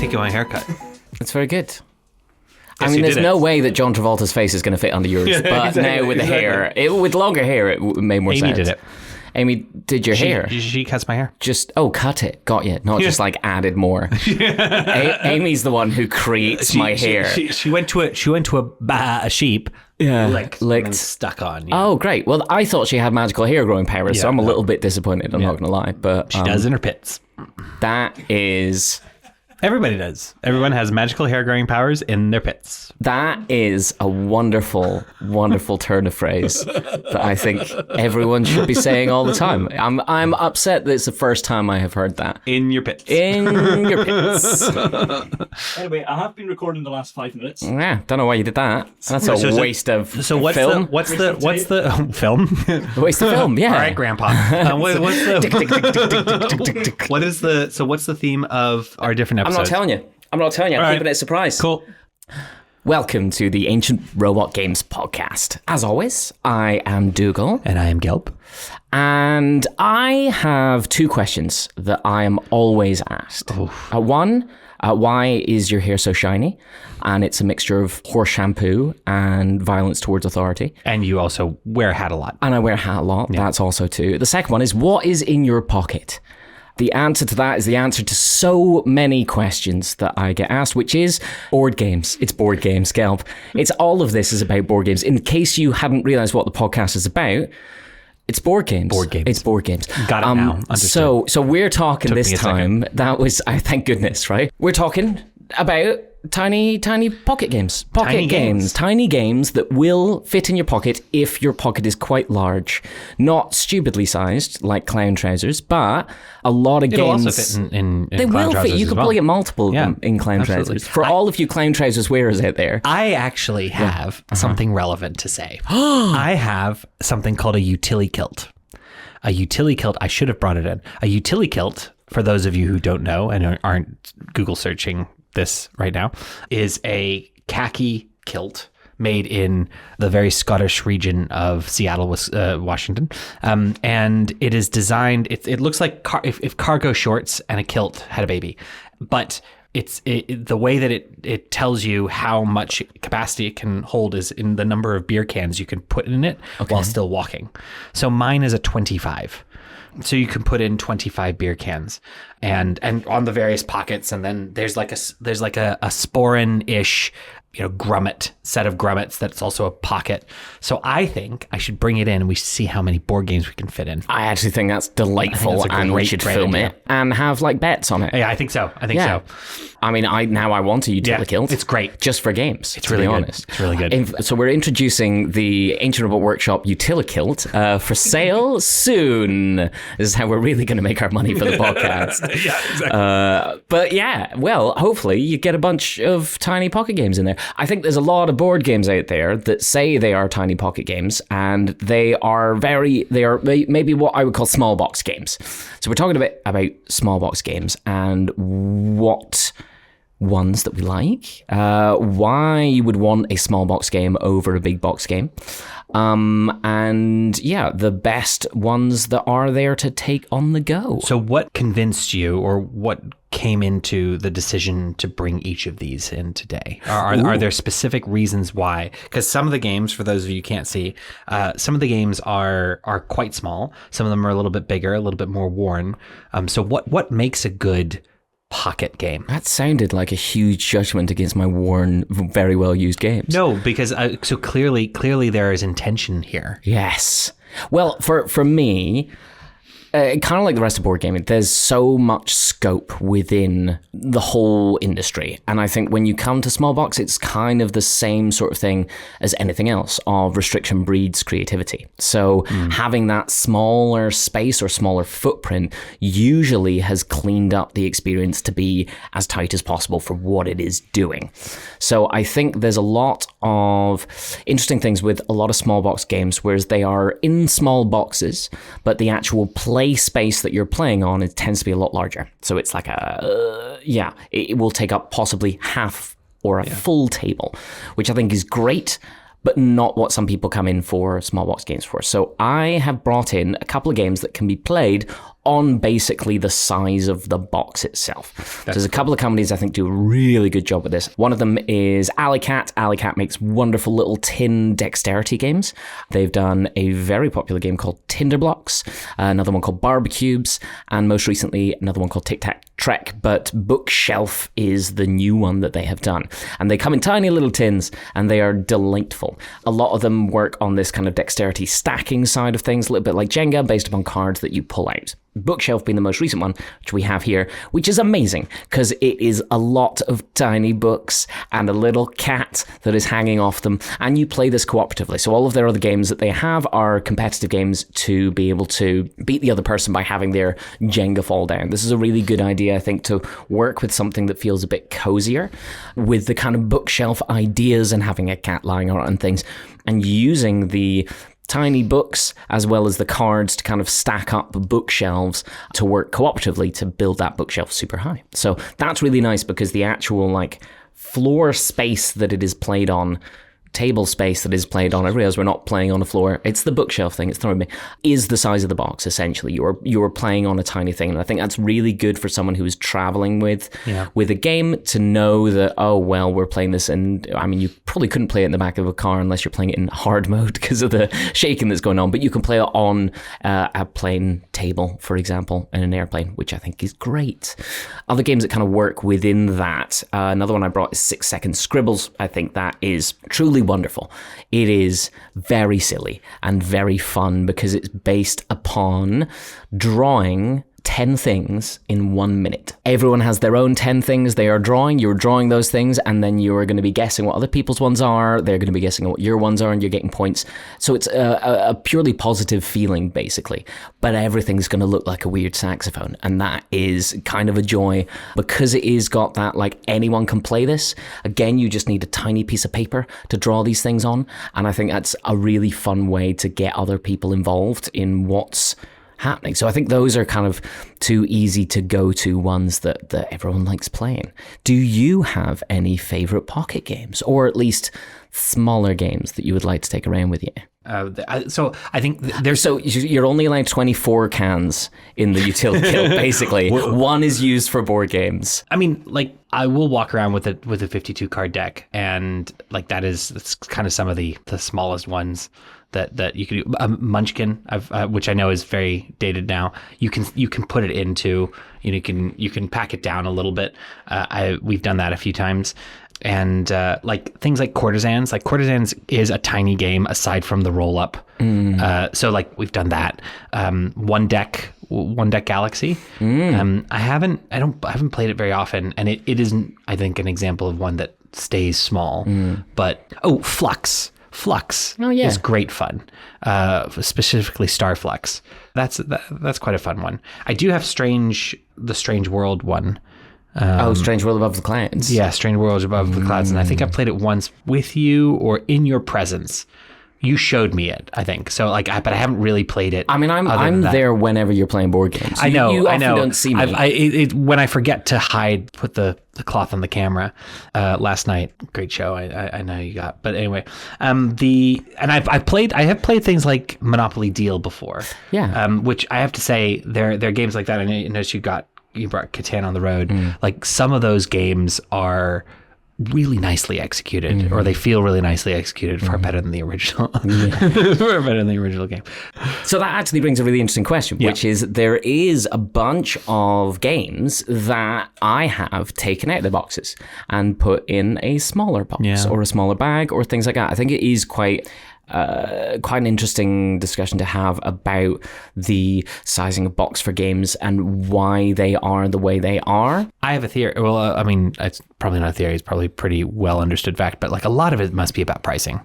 think of my haircut? It's very good. Yes, I mean, there's no way that John Travolta's face is going to fit under yours, but now with the hair, with longer hair, it made more sense. Amy did it. Amy did your hair. She cuts my hair. Cut it. Got you. Not just like added more. Amy's the one who creates my hair. She went to a sheep. Yeah, licked. And stuck on. Yeah. Oh, great. Well, I thought she had magical hair growing powers, so I'm a little bit disappointed. I'm not going to lie, but she does in her pits. That is. Everybody does. Everyone has magical hair growing powers in their pits. That is a wonderful, wonderful turn of phrase that I think everyone should be saying all the time. I'm upset that it's the first time I have heard that. In your pits. In your pits. Anyway, I have been recording the last 5 minutes. Yeah, don't know why you did that. That's a waste of film. What's the film? Waste of film, yeah. All right, Grandpa. What's the theme of our different episodes? I'm not telling you. I'm keeping it a surprise. Cool. Welcome to the Ancient Robot Games podcast. As always, I am Dougal. And I am Gelb. And I have 2 questions that I am always asked. One, why is your hair so shiny? And it's a mixture of horse shampoo and violence towards authority. And you also wear a hat a lot. And I wear a hat a lot. Yeah. That's also 2. The second one is, what is in your pocket? The answer to that is the answer to so many questions that I get asked, which is board games. It's board games, Gelb. It's all of this is about board games. In case you hadn't realized what the podcast is about, it's board games. Board games. It's board games. Got it now. Understood. So we're talking this time. That was, thank goodness, right? We're talking about tiny pocket games. Tiny games that will fit in your pocket if your pocket is quite large. Not stupidly sized like clown trousers, but a lot of It'll games. also fit in they clown will trousers fit. You as could well. probably get multiple of them in clown absolutely. trousers. For all of you clown trousers wearers out there. I actually have something relevant to say. I have something called a utility kilt. A utility kilt, I should have brought it in. A utility kilt, for those of you who don't know and aren't Google searching this right now, is a khaki kilt made in the very Scottish region of Seattle, Washington. And it is designed, it looks like if cargo shorts and a kilt had a baby. But the way that it tells you how much capacity it can hold is in the number of beer cans you can put in it while still walking. So mine is a 25. So you can put in 25 beer cans and on the various pockets. And then there's like a sporin-ish, grommet, set of grommets that's also a pocket. So I think I should bring it in and we see how many board games we can fit in. I actually think that's delightful, and we should film it and have like bets on it. Yeah, I think so. So. I mean, I want a utility kilt. It's great. Just for games, it's really honest. Good. It's really good. So we're introducing the Ancient Robot Workshop utility kilt for sale soon. This is how we're really going to make our money for the podcast. Yeah, exactly. But yeah, well, hopefully you get a bunch of tiny pocket games in there. I think there's a lot of board games out there that say they are tiny pocket games, and they are maybe what I would call small box games. So we're talking about small box games and what ones that we like, why you would want a small box game over a big box game, and the best ones that are there to take on the go. So what convinced you, or what came into the decision to bring each of these in today? Are there specific reasons why? Because some of the games, for those of you who can't see, some of the games are quite small. Some of them are a little bit bigger, a little bit more worn. So what makes a good pocket game? That sounded like a huge judgment against my worn, very well used games. No, because so clearly there is intention here. Yes. Well, for me, kind of like the rest of board gaming, there's so much scope within the whole industry. And I think when you come to small box, it's kind of the same sort of thing as anything else, of restriction breeds creativity. So having that smaller space or smaller footprint usually has cleaned up the experience to be as tight as possible for what it is doing. So I think there's a lot of interesting things with a lot of small box games, whereas they are in small boxes, but the actual play space that you're playing on, it tends to be a lot larger. So it's like it will take up possibly half or a full table, which I think is great. but not what some people come in for small box games for. So I have brought in a couple of games that can be played on basically the size of the box itself. There's a couple of companies I think do a really good job with this. One of them is Alicat. Alicat makes wonderful little tin dexterity games. They've done a very popular game called Tinderblocks, another one called Barbecubes, and most recently another one called Tic Tac Trek, but Bookshelf is the new one that they have done. And they come in tiny little tins and they are delightful. A lot of them work on this kind of dexterity stacking side of things, a little bit like Jenga, based upon cards that you pull out. Bookshelf being the most recent one, which we have here, which is amazing because it is a lot of tiny books and a little cat that is hanging off them, and you play this cooperatively. So all of their other games that they have are competitive games to be able to beat the other person by having their Jenga fall down. This is a really good idea, I think, to work with something that feels a bit cozier with the kind of bookshelf ideas and having a cat lying on it and things, and using the tiny books as well as the cards to kind of stack up bookshelves to work cooperatively to build that bookshelf super high. So that's really nice because the actual like floor space that it is played on, table space that is played on, I realize we're not playing on the floor, it's the bookshelf thing, it's throwing me, is the size of the box essentially. You're playing on a tiny thing, and I think that's really good for someone who is traveling with a game to know that, oh well, we're playing this, and I mean you probably couldn't play it in the back of a car unless you're playing it in hard mode because of the shaking that's going on, but you can play it on a plane table, for example, in an airplane, which I think is great. Other games that kind of work within that, another one I brought is 6 Second Scribbles. I think that is truly wonderful. It is very silly and very fun because it's based upon drawing 10 things in 1 minute. Everyone has their own 10 things they are drawing. You're drawing those things, and then you're going to be guessing what other people's ones are. They're going to be guessing what your ones are, and you're getting points. So it's a purely positive feeling, basically. But everything's going to look like a weird saxophone, and that is kind of a joy because it is got that, like, anyone can play this. Again, you just need a tiny piece of paper to draw these things on, and I think that's a really fun way to get other people involved in what's happening. So I think those are kind of two easy to go to ones that everyone likes playing. Do you have any favorite pocket games, or at least smaller games that you would like to take around with you? So I think there's... So you're only allowed 24 cans in the utility kit, basically. One is used for board games. I mean, like, I will walk around with a 52 card deck, and like it's kind of some of the smallest ones that you could do. Munchkin, which I know is very dated now. You can put it into, you can pack it down a little bit. We've done that a few times. And like things like Courtesans is a tiny game aside from the roll up. So like we've done that. One deck Galaxy. I haven't played it very often, and it isn't, I think, an example of one that stays small. But Flux is great fun, specifically Starflux. That's quite a fun one. I do have the Strange World one. Strange World Above the Clouds. Yeah, Strange World Above the Clouds, and I think I played it once with you or in your presence. You showed me it, I think. So like, but I haven't really played it. I mean, I'm there whenever you're playing board games. I know. You often don't see me. When I forget to put the cloth on the camera. Last night, great show. I know you got. But anyway, I have played things like Monopoly Deal before. Yeah. Which I have to say, they're games like that. I noticed you brought Catan on the road. Like some of those games are really nicely executed, or they feel really nicely executed, far better than the original. Far better than the original game. So that actually brings a really interesting question, which is there is a bunch of games that I have taken out of the boxes and put in a smaller box or a smaller bag or things like that. I think it is quite an interesting discussion to have about the sizing of box for games and why they are the way they are. I have a theory. Well, I mean, it's probably not a theory. It's probably pretty well understood fact, but like a lot of it must be about pricing.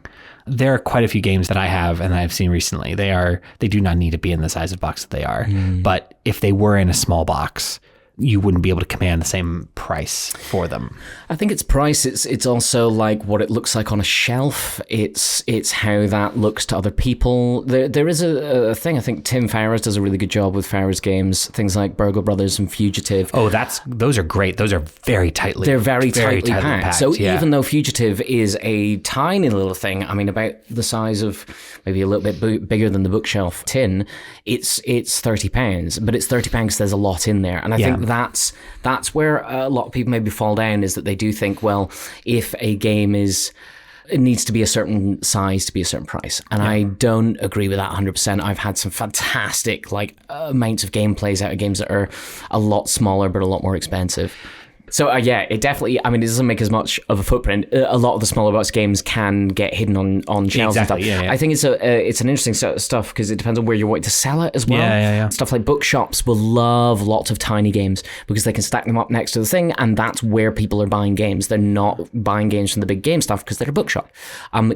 There are quite a few games that I have and I've seen recently. They do not need to be in the size of box that they are. But if they were in a small box, you wouldn't be able to command the same price for them? I think it's price. It's also like what it looks like on a shelf. It's how that looks to other people. There is a thing. I think Tim Ferriss does a really good job with Ferriss games. Things like Burgle Brothers and Fugitive. Oh, those are great. Those are very tightly. They're very tightly packed. So yeah. even though Fugitive is a tiny little thing, I mean, about the size of maybe a little bit bigger than the bookshelf tin, it's £30, but it's £30 because there's a lot in there, and I think that's where a lot of people maybe fall down, is that they do think, well, if a game it needs to be a certain size to be a certain price. And I don't agree with that 100%. I've had some fantastic amounts of gameplays out of games that are a lot smaller but a lot more expensive. So it definitely, I mean, it doesn't make as much of a footprint. A lot of the smaller box games can get hidden on shelves and stuff. I think it's an interesting set of stuff because it depends on where you're wanting to sell it as well. Stuff like bookshops will love lots of tiny games because they can stack them up next to the thing, and that's where people are buying games. They're not buying games from the big game stuff because they're a bookshop.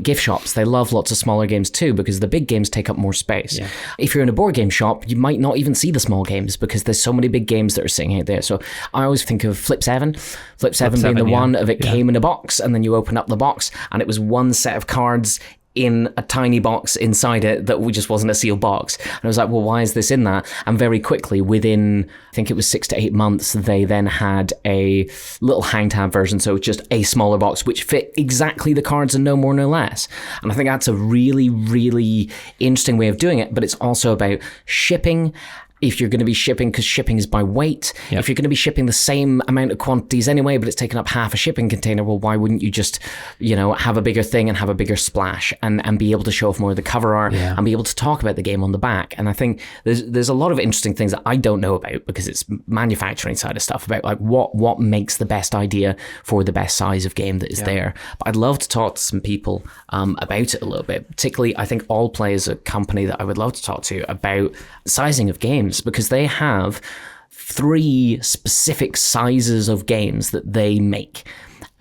Gift shops, they love lots of smaller games too because the big games take up more space. If you're in a board game shop, you might not even see the small games because there's so many big games that are sitting out there. So I always think of Flip 7 being the one of it came in a box, and then you open up the box and it was one set of cards in a tiny box inside it that just wasn't a sealed box. And I was like, well, why is this in that? And very quickly, within, I think it was 6 to 8 months, they then had a little hang tab version, so just a smaller box which fit exactly the cards and no more, no less. And I think that's a really, really interesting way of doing it, but it's also about shipping. If you're going to be shipping, because shipping is by weight, if you're going to be shipping the same amount of quantities anyway, but it's taken up half a shipping container, well, why wouldn't you just, have a bigger thing and have a bigger splash and be able to show off more of the cover art and be able to talk about the game on the back? And I think there's a lot of interesting things that I don't know about because it's manufacturing side of stuff about like what makes the best idea for the best size of game that is there. But I'd love to talk to some people about it a little bit. Particularly, I think Allplay is a company that I would love to talk to about sizing of games, because they have 3 specific sizes of games that they make,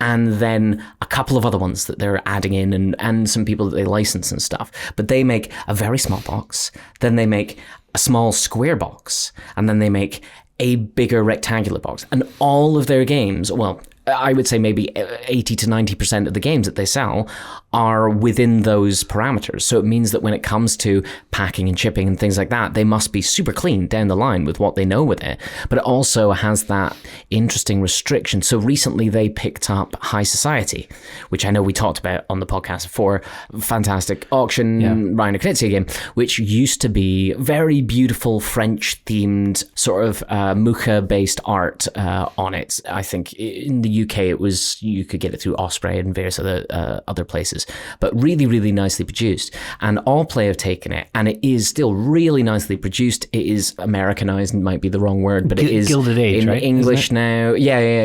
and then a couple of other ones that they're adding in, and some people that they license and stuff. But they make a very small box, then they make a small square box, and then they make a bigger rectangular box. And all of their games, well, I would say maybe 80 to 90% of the games that they sell are within those parameters. So it means that when it comes to packing and shipping and things like that, they must be super clean down the line with what they know with it. But it also has that interesting restriction. So recently they picked up High Society, which I know we talked about on the podcast before. Fantastic auction, Ryan Knizia game, which used to be very beautiful French themed sort of Mucha-based art on it. I think in the UK you could get it through Osprey and various other places, but really, really nicely produced. And Allplay have taken it, and it is still really nicely produced. It is Americanized, might be the wrong word, but it is Gilded Age, in right? English now.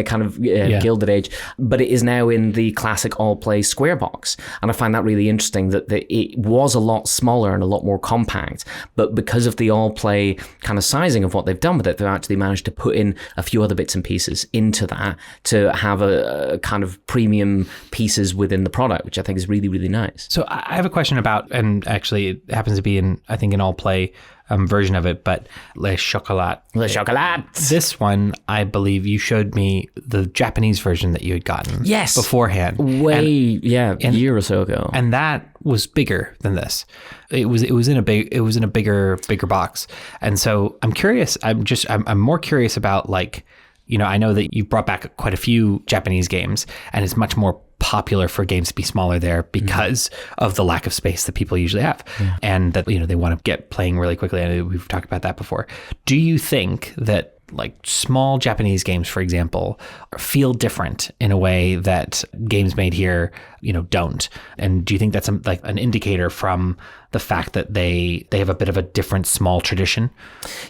Kind of Gilded Age, but it is now in the classic Allplay square box. And I find that really interesting that it was a lot smaller and a lot more compact, but because of the Allplay kind of sizing of what they've done with it, they've actually managed to put in a few other bits and pieces into that to have a kind of premium pieces within the product, which I think is really, really nice. So I have a question about, and actually it happens to be in, I think, an Allplay version of it, but Le Chocolat. Le Chocolat. This one, I believe you showed me the Japanese version that you had gotten beforehand. A year or so ago. And that was bigger than this. It was in a bigger box. And so I'm curious, I'm more curious about, like, I know that you brought back quite a few Japanese games, and it's much more popular for games to be smaller there because of the lack of space that people usually have, and that they want to get playing really quickly. And we've talked about that before. Do you think that like small Japanese games, for example, feel different in a way that games made here, don't? And do you think that's an indicator from the fact that they have a bit of a different small tradition?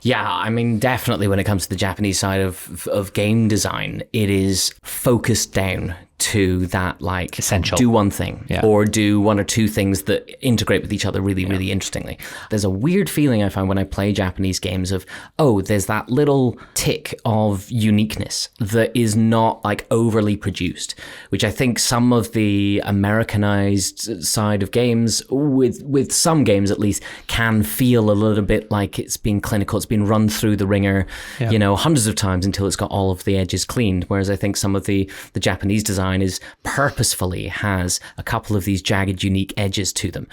Yeah, I mean, definitely when it comes to the Japanese side of game design, it is focused down to that like Essential. do one thing Yeah. or do one or two things that integrate with each other really, really interestingly. There's a weird feeling I find when I play Japanese games of, oh, there's that little tick of uniqueness that is not like overly produced, which I think some of the Americanized side of games, with some games at least, can feel a little bit like it's been clinical, it's been run through the ringer, you know, hundreds of times until it's got all of the edges cleaned. Whereas I think some of the Japanese design is purposefully has a couple of these jagged, unique edges to them,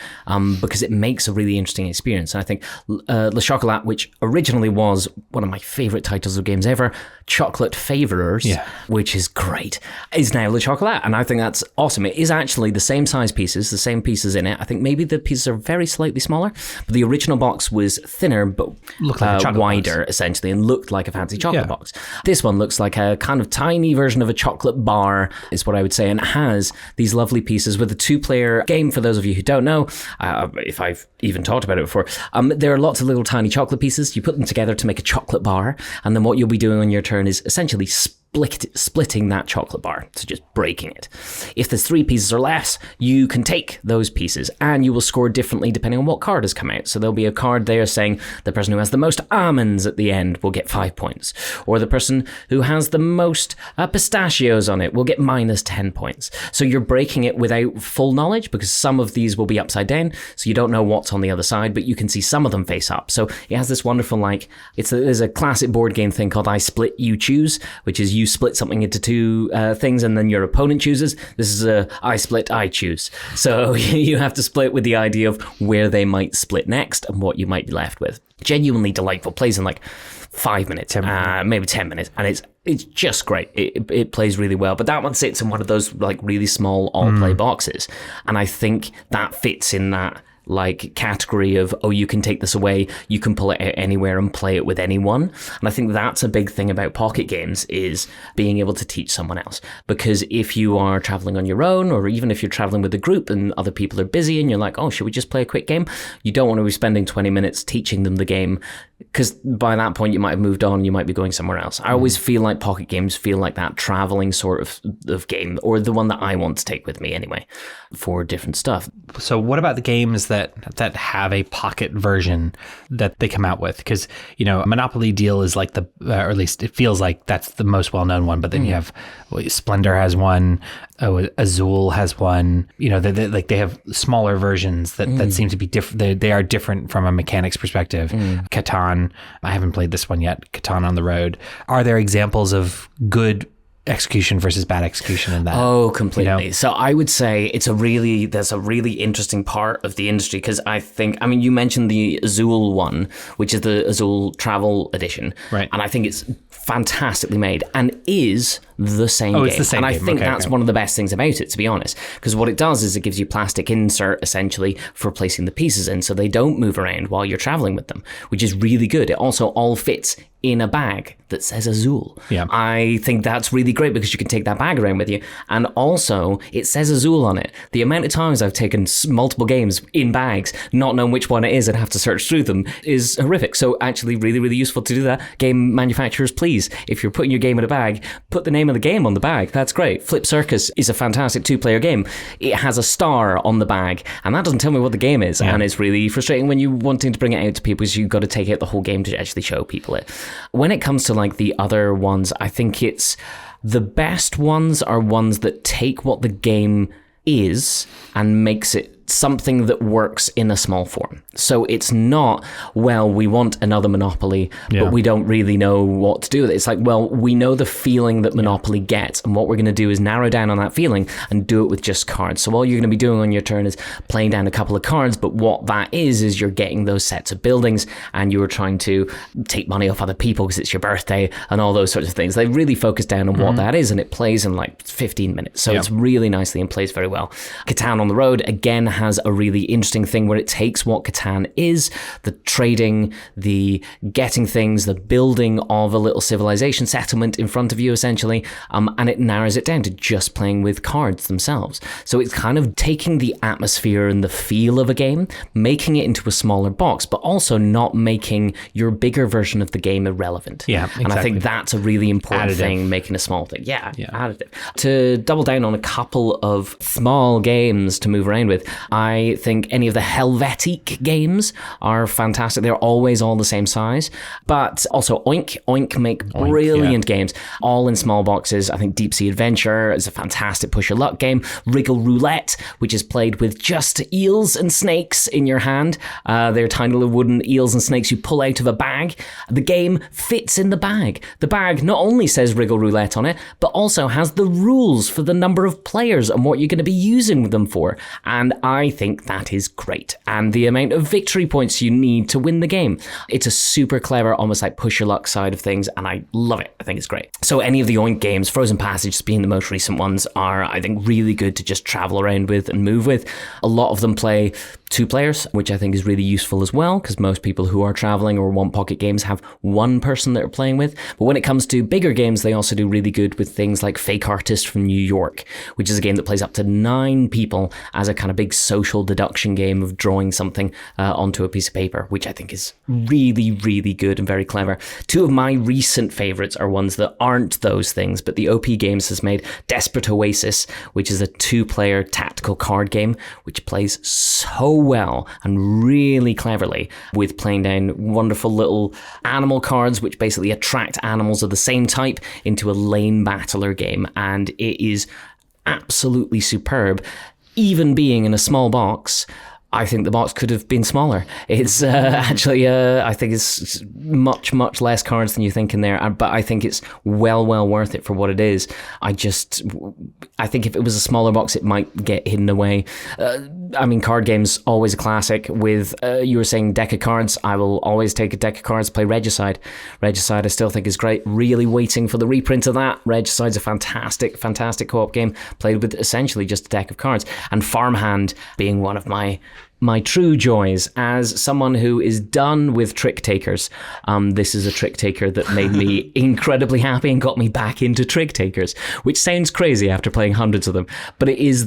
because it makes a really interesting experience. And I think Le Chocolat, which originally was one of my favorite titles of games ever, Chocolate Favorers, which is great, is now Le Chocolat. And I think that's awesome. It is actually the same size pieces, the same pieces in it. I think maybe the pieces are very slightly smaller, but the original box was thinner, but Looked like a chocolate wider, box. essentially, and looked like a fancy chocolate box. This one looks like a kind of tiny version of a chocolate bar, is what I would say, and it has these lovely pieces with a 2-player game. For those of you who don't know, if I've even talked about it before, there are lots of little tiny chocolate pieces. You put them together to make a chocolate bar, and then what you'll be doing on your turn is essentially splitting that chocolate bar, so just breaking it. If there's 3 pieces or less, you can take those pieces and you will score differently depending on what card has come out. So there'll be a card there saying the person who has the most almonds at the end will get 5 points, or the person who has the most pistachios on it will get minus 10 points. So you're breaking it without full knowledge, because some of these will be upside down, so you don't know what's on the other side, but you can see some of them face up. So it has this wonderful, like, there's a classic board game thing called I Split, You Choose, which is you split something into 2 things and then your opponent chooses. This is a I split, I choose. So you have to split with the idea of where they might split next and what you might be left with. Genuinely delightful. Plays in like 5 minutes, maybe 10 minutes, and it's just great. It plays really well. But that one sits in one of those like really small all-play boxes, and I think that fits in that like category of, oh, you can take this away, you can pull it out anywhere and play it with anyone. And I think that's a big thing about pocket games, is being able to teach someone else. Because if you are traveling on your own, or even if you're traveling with a group and other people are busy and you're like, oh, should we just play a quick game? You don't want to be spending 20 minutes teaching them the game, because by that point you might have moved on, you might be going somewhere else. I always feel like pocket games feel like that traveling sort of game, or the one that I want to take with me anyway, for different stuff. So what about the games that have a pocket version that they come out with? Because, you know, Monopoly Deal is like or at least it feels like that's the most well-known one, but then you have Splendor has one, Azul has one, you know, they have smaller versions that seem to be different. They are different from a mechanics perspective. Catan, I haven't played this one yet, Catan on the Road. Are there examples of good execution versus bad execution in that? Oh, completely. You know? So I would say there's a really interesting part of the industry, because you mentioned the Azul one, which is the Azul Travel Edition. Right. And I think it's fantastically made and is the same game. It's the same and game. I think that's one of the best things about it, to be honest, because what it does is it gives you plastic insert essentially for placing the pieces in, so they don't move around while you're traveling with them, which is really good. It also all fits in a bag that says Azul. Yeah. I think that's really great, because you can take that bag around with you, and also it says Azul on it. The amount of times I've taken multiple games in bags, not knowing which one it is and have to search through them, is horrific. So actually really, really useful to do that. Game manufacturers, please, if you're putting your game in a bag, put the name of the game on the bag. That's great. Flip Circus is a fantastic 2-player game. It has a star on the bag, and that doesn't tell me what the game is. And it's really frustrating when you're wanting to bring it out to people, because you've got to take out the whole game to actually show people it. When it comes to like the other ones, I think it's the best ones are ones that take what the game is and makes it something that works in a small form. So it's not, well, we want another Monopoly, but we don't really know what to do with it. It's like, well, we know the feeling that Monopoly gets, and what we're going to do is narrow down on that feeling and do it with just cards. So all you're going to be doing on your turn is playing down a couple of cards, but what that is you're getting those sets of buildings, and you're trying to take money off other people because it's your birthday and all those sorts of things. They really focus down on what that is, and it plays in like 15 minutes. So it's really nicely and plays very well. Catan on the Road, again, has a really interesting thing where it takes what Catan is, the trading, the getting things, the building of a little civilization settlement in front of you, essentially, and it narrows it down to just playing with cards themselves. So it's kind of taking the atmosphere and the feel of a game, making it into a smaller box, but also not making your bigger version of the game irrelevant. Yeah, exactly. And I think that's a really important thing, making a small thing. Yeah, additive. To double down on a couple of small games to move around with, I think any of the Helvetic games are fantastic. They're always all the same size, but also Oink make brilliant games, all in small boxes. I think Deep Sea Adventure is a fantastic push your luck game. Wriggle Roulette, which is played with just eels and snakes in your hand. They're tiny little wooden eels and snakes you pull out of a bag. The game fits in the bag. The bag not only says Wriggle Roulette on it, but also has the rules for the number of players and what you're going to be using them for. And I think that is great. And the amount of victory points you need to win the game. It's a super clever, almost like push your luck side of things, and I love it. I think it's great. So any of the Oink games, Frozen Passage being the most recent ones, are, I think, really good to just travel around with and move with. A lot of them play 2 players, which I think is really useful as well, because most people who are traveling or want pocket games have one person that they're playing with. But when it comes to bigger games, they also do really good with things like Fake Artist from New York, which is a game that plays up to 9 people as a kind of big social deduction game of drawing something onto a piece of paper, which I think is really, really good and very clever. 2 of my recent favorites are ones that aren't those things, but the OP Games has made Desperate Oasis, which is a 2-player tactical card game, which plays so well and really cleverly with playing down wonderful little animal cards which basically attract animals of the same type into a lane battler game, and it is absolutely superb. Even being in a small box, I think the box could have been smaller. It's actually, I think it's much, much less cards than you think in there, but I think it's well worth it for what it is. I think if it was a smaller box, it might get hidden away. I mean, card games, always a classic. With, you were saying deck of cards, I will always take a deck of cards, play Regicide. Regicide I still think is great. Really waiting for the reprint of that. Regicide's a fantastic, fantastic co-op game, played with essentially just a deck of cards. And Farmhand being one of my true joys as someone who is done with trick takers. This is a trick taker that made me incredibly happy and got me back into trick takers, which sounds crazy after playing hundreds of them, but it is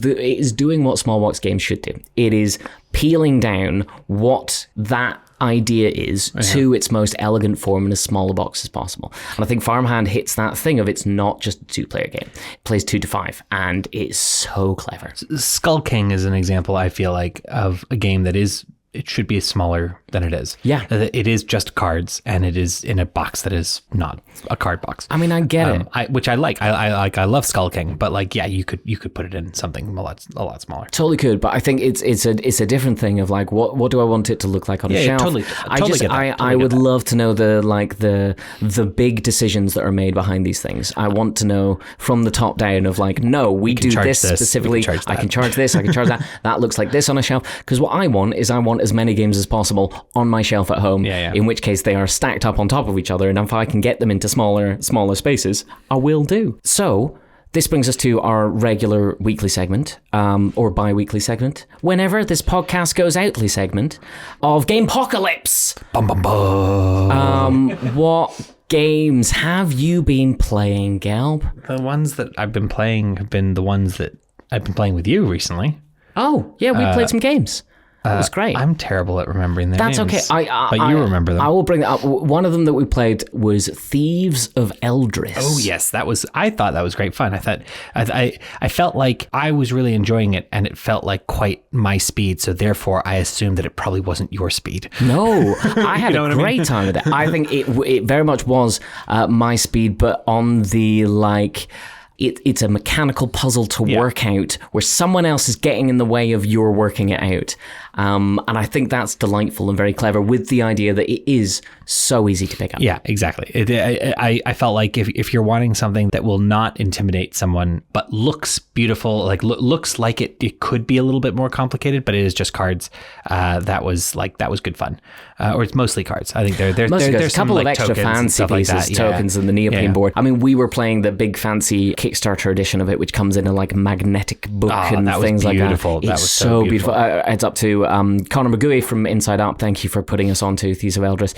doing what small box games should do. It is peeling down what that idea is to its most elegant form in as small a box as possible. And I think Farmhand hits that thing of it's not just a 2-player game. It plays 2 to 5, and it's so clever. Skull King is an example, I feel like, of a game that it should be smaller than it is. Yeah. It is just cards, and it is in a box that is not a card box. I mean, I get it. Which I like. I love Skull King, but like, yeah, you could put it in something a lot smaller. Totally could, but I think it's a different thing of like, what do I want it to look like on a shelf? Totally get that. I would love to know the big decisions that are made behind these things. I want to know from the top down of like, no, we do this specifically. I can charge this. I can charge that. That looks like this on a shelf. Because what I want as many games as possible on my shelf at home, in which case they are stacked up on top of each other, and if I can get them into smaller spaces, I will do. So this brings us to our regular weekly segment, or bi-weekly segment, whenever this podcast goes outly segment of Gamepocalypse. Bum, bum, bum. What games have you been playing, Gelb? The ones that I've been playing have been the ones that I've been playing with you recently. Oh, yeah, we played some games. That was great. I'm terrible at remembering their names. That's okay. But you remember them. I will bring that up. One of them that we played was Thieves of Eldris. Oh yes, I thought that was great fun. I felt like I was really enjoying it, and it felt like quite my speed. So therefore, I assumed that it probably wasn't your speed. No, I had a great time with it. I think it very much was my speed, but on the like. It's a mechanical puzzle to work out where someone else is getting in the way of your working it out. And I think that's delightful and very clever, with the idea that it is so easy to pick up. Yeah, exactly. I felt like if you're wanting something that will not intimidate someone, but looks beautiful, like looks like it could be a little bit more complicated, but it is just cards. That was good fun. Or it's mostly cards. I think there's a couple some, of extra fancy pieces, like that. tokens, and the neoprene board. I mean, we were playing the big fancy Kickstarter edition of it, which comes in a like magnetic book and things like that. That It's was so beautiful. It's up to Connor McGooey from Inside Up. Thank you for putting us on to Thieves of Eldris.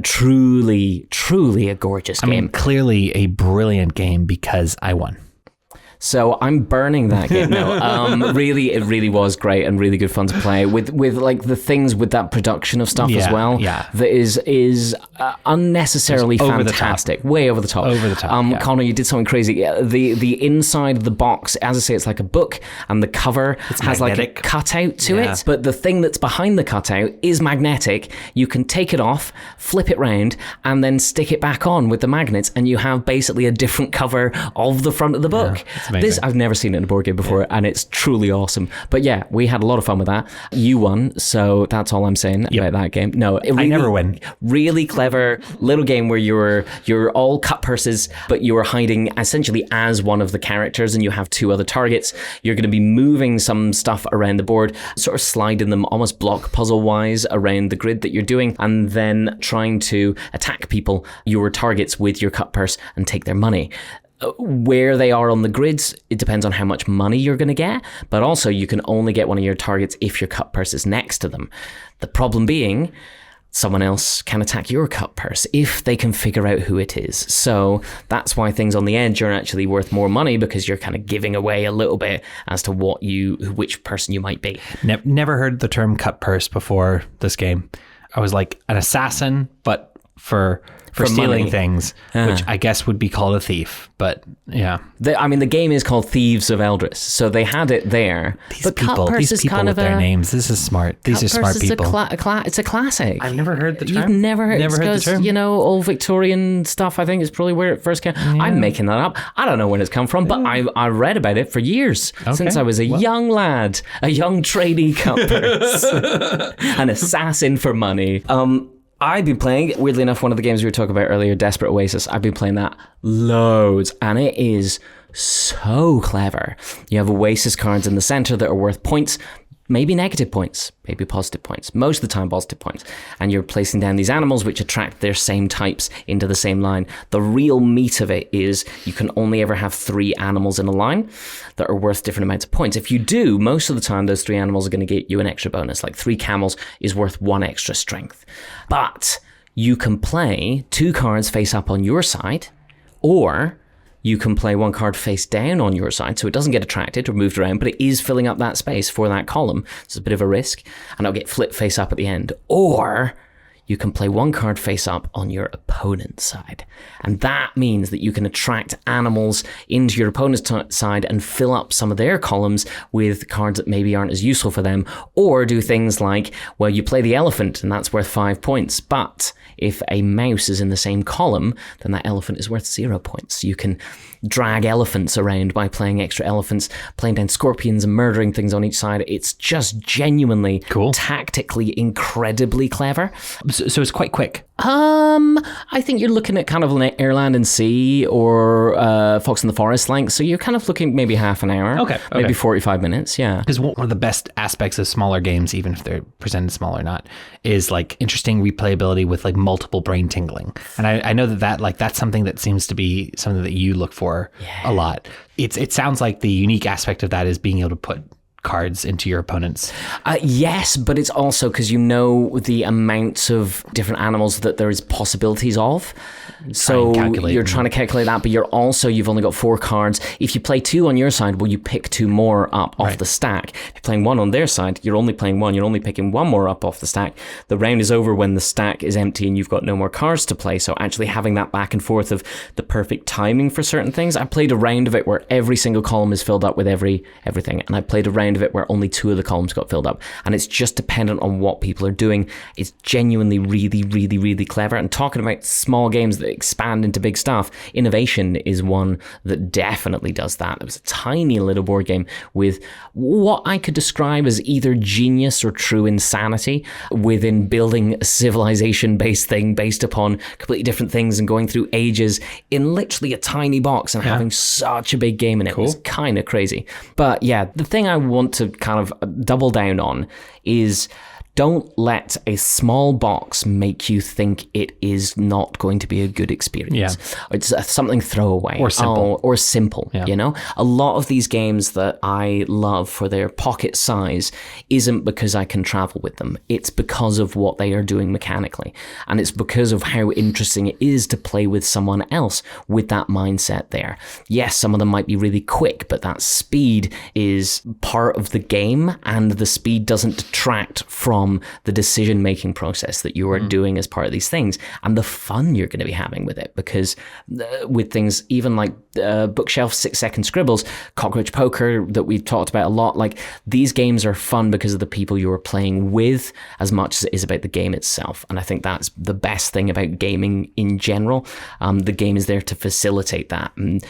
Truly a gorgeous game. I mean, clearly a brilliant game because I won. So I'm burning that game. No, really, it really was great and really good fun to play with like the things with that production of stuff as well. Yeah. That is unnecessarily fantastic. Way over the top. Over the top. Connor, you did something crazy. The inside of the box, as I say, it's like a book, and the cover has magnetic. like a cutout to it. But the thing that's behind the cutout is magnetic. You can take it off, flip it round, and then stick it back on with the magnets, and you have basically a different cover of the front of the book. Yeah. This I've never seen it in a board game before, and it's truly awesome. But yeah, we had a lot of fun with that. You won, so that's all I'm saying about that game. No, I never win. Really clever little game where you're all cut purses, but you are hiding essentially as one of the characters, and you have two other targets. You're going to be moving some stuff around the board, sort of sliding them almost block puzzle wise around the grid that you're doing, and then trying to attack people, your targets, with your cut purse and take their money. Where they are on the grids, it depends on how much money you're going to get, but also you can only get one of your targets if your cut purse is next to them. The problem being, someone else can attack your cut purse if they can figure out who it is. So that's why things on the edge are actually worth more money, because you're kind of giving away a little bit as to which person you might be. Never heard the term cut purse before this game. I was like an assassin, but for stealing money. Things, which I guess would be called a thief. But yeah, the game is called Thieves of Eldris, so they had it there. These people with their names. This is smart. These are smart people. It's a classic. I've never heard the term. You've never heard the term. Old Victorian stuff, I think, is probably where it first came. Yeah. I'm making that up. I don't know when it's come from, but I read about it for years, since I was a young lad, a young trainee cutpurse, an assassin for money. I've been playing, weirdly enough, one of the games we were talking about earlier, Desperate Oasis. I've been playing that loads, and it is so clever. You have Oasis cards in the center that are worth points, maybe negative points, maybe positive points, most of the time positive points. And you're placing down these animals which attract their same types into the same line. The real meat of it is you can only ever have 3 animals in a line that are worth different amounts of points. If you do, most of the time those 3 animals are going to get you an extra bonus. Like 3 camels is worth 1 extra strength. But you can play 2 cards face up on your side, or you can play 1 card face down on your side, so it doesn't get attracted or moved around, but it is filling up that space for that column. It's a bit of a risk, and it'll get flipped face up at the end. Or you can play 1 card face up on your opponent's side. And that means that you can attract animals into your opponent's side and fill up some of their columns with cards that maybe aren't as useful for them. Or do things like, well, you play the elephant and that's worth 5 points, but if a mouse is in the same column, then that elephant is worth 0 points. You can drag elephants around by playing extra elephants, playing down scorpions and murdering things on each side. It's just genuinely cool, tactically incredibly clever. So it's quite quick. I think you're looking at kind of an Air, Land and Sea or Fox in the Forest length. So you're kind of looking maybe half an hour. Okay. Maybe 45 minutes, yeah. Because one of the best aspects of smaller games, even if they're presented small or not, is like interesting replayability with like multiple brain tingling. And I know that's something that seems to be something that you look for a lot. It sounds like the unique aspect of that is being able to put cards into your opponents. Yes, but it's also because you know the amounts of different animals that there is possibilities of. So you're trying to calculate that, but you've only got 4 cards. If you play 2 on your side, well, you pick 2 more up off the stack. If you're playing 1 on their side, you're only playing 1. You're only picking 1 more up off the stack. The round is over when the stack is empty and you've got no more cards to play. So actually having that back and forth of the perfect timing for certain things. I played a round of it where every single column is filled up with everything. And I played a round round of it where only 2 of the columns got filled up. And it's just dependent on what people are doing. It's genuinely really, really, really clever. And talking about small games that expand into big stuff, Innovation is one that definitely does that. It was a tiny little board game with what I could describe as either genius or true insanity within building a civilization-based thing based upon completely different things and going through ages in literally a tiny box and having such a big game in it. Cool. Was kind of crazy. But yeah, the thing I want to kind of double down on is don't let a small box make you think it is not going to be a good experience. Yeah. It's something throwaway. Or simple. Or simple, you know? A lot of these games that I love for their pocket size isn't because I can travel with them. It's because of what they are doing mechanically. And it's because of how interesting it is to play with someone else with that mindset there. Yes, some of them might be really quick, but that speed is part of the game, and the speed doesn't detract from the decision-making process that you are doing as part of these things and the fun you're going to be having with it. Because with things even like Bookshelf 6-Second Scribbles, Cockroach Poker that we've talked about a lot, like these games are fun because of the people you are playing with as much as it is about the game itself. And I think that's the best thing about gaming in general. The game is there to facilitate that. And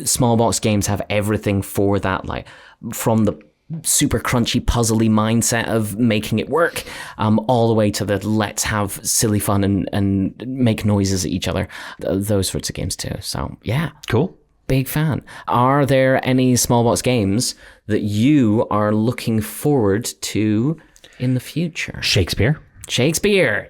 small box games have everything for that, like from the super crunchy, puzzly mindset of making it work, all the way to the let's have silly fun and make noises at each other. Those sorts of games too. So yeah. Cool. Big fan. Are there any small box games that you are looking forward to in the future? Shakespeare,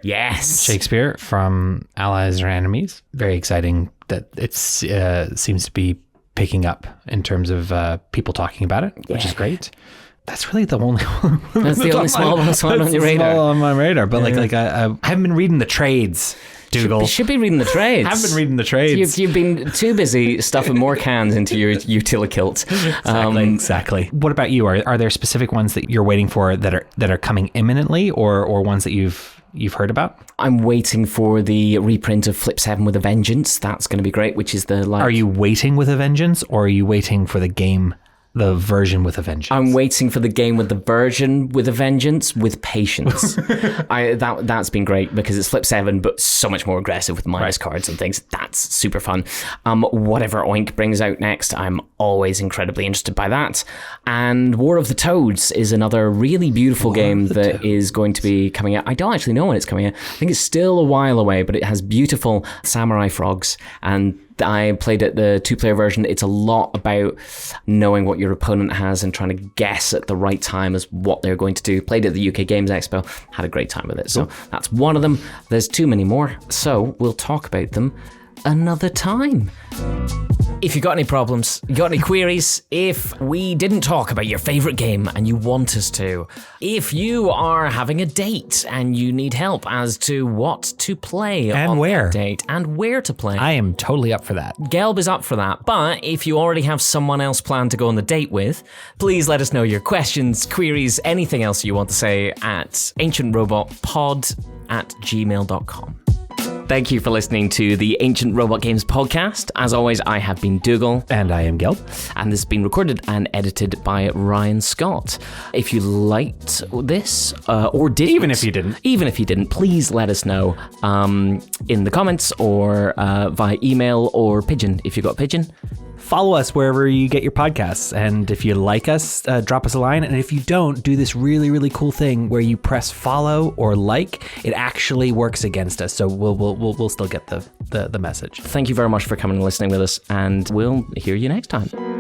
yes. Shakespeare from Allies or Enemies. Very exciting that it seems to be picking up in terms of people talking about it, which is great. That's really the only one. That's the only small box one on your radar. Small on my radar, but like I haven't been reading the trades. Dougal. Should be reading the trades. I haven't been reading the trades. You've been too busy stuffing more cans into your utilikilt. Exactly. What about you? Are there specific ones that you're waiting for that are coming imminently, or ones that you've heard about? I'm waiting for the reprint of Flip 7 with a Vengeance. That's going to be great, which is the like... Are you waiting with a vengeance, or are you waiting for the game, the version with a vengeance? I'm waiting for the game with the version with a vengeance with patience. That's been great because it's Flip 7, but so much more aggressive with minus cards and things. That's super fun. Whatever Oink brings out next, I'm always incredibly interested by that. And War of the Toads is another really beautiful game that is going to be coming out. I don't actually know when it's coming out. I think it's still a while away, but it has beautiful samurai frogs, and I played it, the 2-player version. It's a lot about knowing what your opponent has and trying to guess at the right time as what they're going to do. Played it at the UK Games Expo. Had a great time with it. So that's one of them. There's too many more. So we'll talk about them another time. If you got any problems, you got any queries, if we didn't talk about your favorite game and you want us to, if you are having a date and you need help as to what to play and on where that date and where to play, I am totally up for that. Gelb is up for that. But if you already have someone else planned to go on the date with, please let us know your questions, queries, anything else you want to say at ancientrobotpod@gmail.com. Thank you for listening to the Ancient Robot Games podcast. As always, I have been Dougal. And I am Gelb. And this has been recorded and edited by Ryan Scott. If you liked this, or didn't... Even if you didn't, please let us know in the comments or via email or Pigeon, if you got Pigeon. Follow us wherever you get your podcasts. And if you like us, drop us a line. And if you don't, do this really, really cool thing where you press follow or like. It actually works against us. So we'll still get the message. Thank you very much for coming and listening with us. And we'll hear you next time.